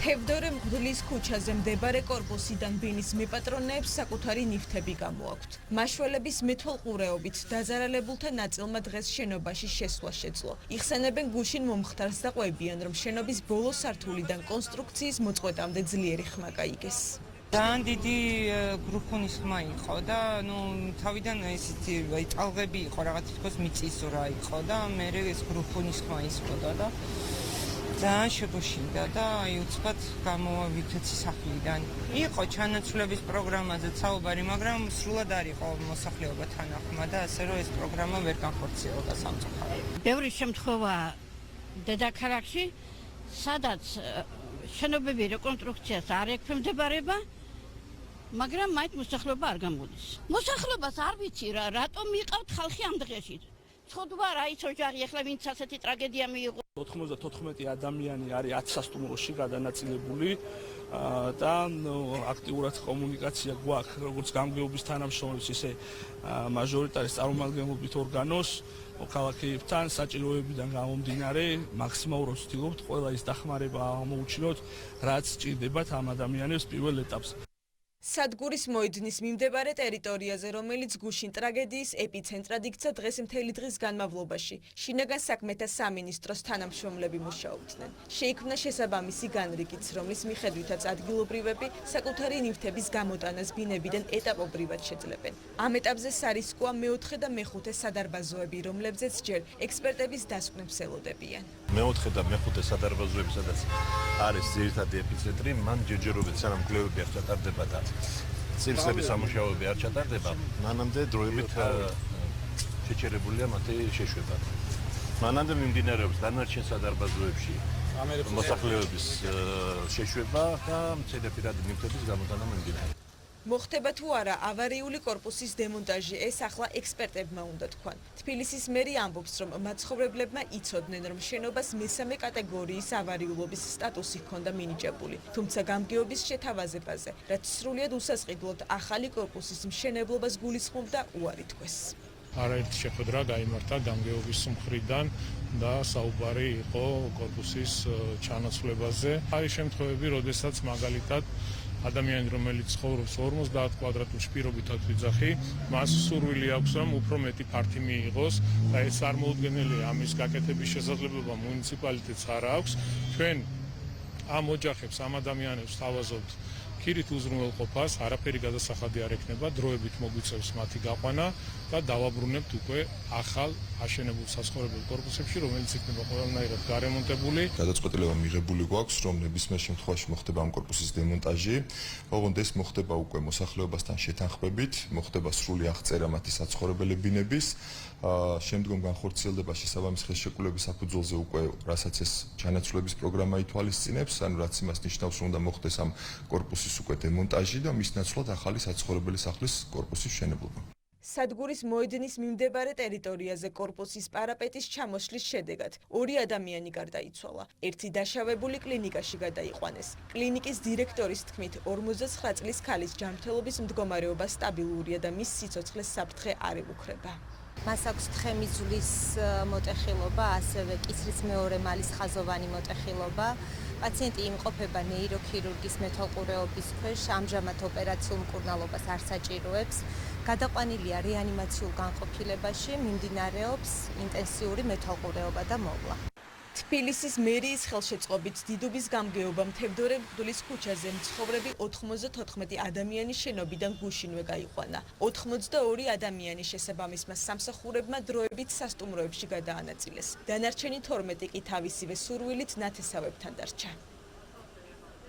თევდორე მღვდლის ქუჩაზე მდებარე კორპუსიდან ბინის მეპატრონეებს საკუთარი ნივთები გამოაქვთ. მაშველების მეთვალყურეობით დაზარალებულთა ნაწილმა დღეს შენობაში შესვლა შეძლო. იხსენებენ გუშინ მომხდარს და ყვებიან, რომ შენობის ბოლო სართულიდან კონსტრუქციის მოწყვეტამდე ძლიერი ხმა გაიგეს. ძალიან დიდი გრუპონის ხმა იყო და თავიდან ესეთი ტალღები იყო, რაღაც თითქოს მიწისძვრა იყო და მე ეს გრუპონის ხმა ისხოდა და ძალიან შეგოშინდა და უცბად გამოვიქვეცი სახლიდან. იყო ჩანაცვლების პროგრამაზე საუბარი, მაგრამ სრულად არ იყო მოსახლეობა თანახმა და ასე რომ ეს პროგრამა ვერ განხორციელდა სამწუხაროდ. ბევრი შემთხვევა დედაქალაქში, სადაც შენობები რეკონსტრუქციას არ ექვემდებარება, მაგრამ მაინც მოსახლეობა არ გამოდის. მოსახლეობას არ ვიცი რატომ მიყავთ ხალხი ამ დღეში. ცოდვა რა ის ოჯახი ახლა ვინც ასეთი ტრაგედია მიიღო. 94 ადამიანი არის 10 სასტუმროში გადანაწილებული და აქტიურად კომუნიკაცია გვაქვს როგორც გამგეობის თანამშრომლებს, ისე მაჟორიტარის წარმომადგენლობით ორგანოს მოქალაქეებთან საჭიროებიდან გამომდინარე მაქსიმალურად ვცდილობთ ყველა ის დახმარება აღმოუჩინოთ, რაც სჭირდებათ ამ ადამიანებს პირველ ეტაპზე. სადგურის მოედნის მიმდებარე ტერიტორიაზე, რომელიც გუშინ ტრაგედიის ეპიცენტრად იქცა, დღეს მთელი დღის განმავლობაში შინაგან საქმეთა სამინისტროს თანამშრომლები მუშაობდნენ. შეიქმნა შესაბამისი განრიგიც, რომლის მიხედვითაც ადგილობრივები საკუთარი ნივთების გამოტანას ბინებიდან ეტაპობრივად შეძლებენ. ამ ეტაპზე სარისკოა მეოთხე და მეხუთე სადარბაზოები, რომლებზეც ჯერ ექსპერტების დასკვნებს ელოდებიან. მეოთხე და მეხუთე სადარბაზოები, სადაც არის ძირითადი ეპიცენტრი, მან ჯერჯერობით სანამ კვლევები არ ჩატარდება და წინსების სამუშაოები არ ჩატარდება, მანამდე დროებით შეჩერებულია მათი შეშვება. მანამდე მიმდინარეობს დანარჩენ სადარბაზოებში მოსახლეობის შეშვება და მცირე პირადი ნივთების გამოტანა მიმდინარეობს. მოხდება თუ არა ავარიული კორპუსის დემონტაჟი, ეს ახლა ექსპერტებმა უნდა თქვან. თბილისის მერი ამბობს, რომ მაცხოვრებლებმა იცოდნენ, რომ შენობას მესამე კატეგორიის ავარიულობის სტატუსი ჰქონდა მინიჭებული, თუმცა გამგეობის შეთავაზებაზე, რაც სრულიად უსასყიდლოდ ახალი კორპუსის მშენებლობას გულისხმობდა, უარი თქვეს. არაერთი შეხვედრა გაიმართა გამგეობის მხრიდან და საუბარი იყო კორპუსის ჩანაცვლებაზე. არის შემთხვევები, როდესაც მაგალითად ადამიანი, რომელიც ცხოვრობს 50 კვადრატულ პირობითად ვიძახი, მას სურვილი აქვს, რომ უფრო მეტი ფართი მიიღოს და ეს წარმოუდგენელია, ამის გაკეთების შესაძლებლობა მუნიციპალიტეტს არ აქვს. ჩვენ ამ ოჯახებს, ამ ადამიანებს თავაზობთ ქირით უზრუნველყოფას, არაფერი გადასახადი არ ექნება, დროებით მოგვიწევს მათი გაყვანა და დავაბრუნებთ უკვე ახალ აშენებულ საცხოვრებელ კორპუსებში, რომელიც იქნება ყველანაირად გარემონტებული. გადაწყვეტილება მიღებული გვაქვს, რომ ნებისმიერ შემთხვევაში მოხდება ამ კორპუსის დემონტაჟი, ოღონდ ეს მოხდება უკვე მოსახლეობასთან შეთანხმებით, მოხდება სრული აღწერა მათი საცხოვრებელი ბინების, შემდგომ განხორციელდება შესაბამისი ხელშეკრულების საფუძველზე უკვე, რასაც ეს ჩანაცვლების პროგრამა ითვალისწინებს, ანუ რაც იმას ნიშნავს, რომ უნდა მოხდეს ამ კორპუსის უკვე დემონტაჟი და მის ნაცვლად ახალი საცხოვრებელი სახლის კორპუსის მშენებლობა. სადგურის მოედნის მიმდებარე ტერიტორიაზე კორპუსის პარაპეტის ჩამოსვლის შედეგად 2 ადამიანი გარდაიცვალა. ერთი დაშავებული კლინიკაში გადაიყვანეს. კლინიკის დირექტორის თქმით, 59 წლის ქალის ჯანმრთელობის მდგომარეობა სტაბილურია და მის სიცოცხლეს საფრთხე არ ემუქრება. მას აქვს თხემიზვლის მოტეხილობა, ასევე კისრის მეორე მალის ხაზოვანი მოტეხილობა. პაციენტი იმყოფება ნეიროქირურგის მეთვალყურეობის ქვეშ, ამჟამად ოპერაციულ მკურნალობას არ საჭიროებს. გადაყვანილია რეანიმაციულ განყოფილებაში, მიმდინარეობს ინტენსიური მეთვალყურეობა და მოვლა. თბილისის მერიის ხელშეწყობით დიდუბის გამგეობამ თევდორე მღვდლის ქუჩაზე მცხოვრები 94 ადამიანის შენობიდან გუშინვე გაიყვანა. 82 ადამიანი შესაბამისმა სამსახურებმა დროებით სასტუმროებში გადაანაწილეს. დანარჩენი 12 კი თავისივე სურვილით ნათესავებთან დარჩა.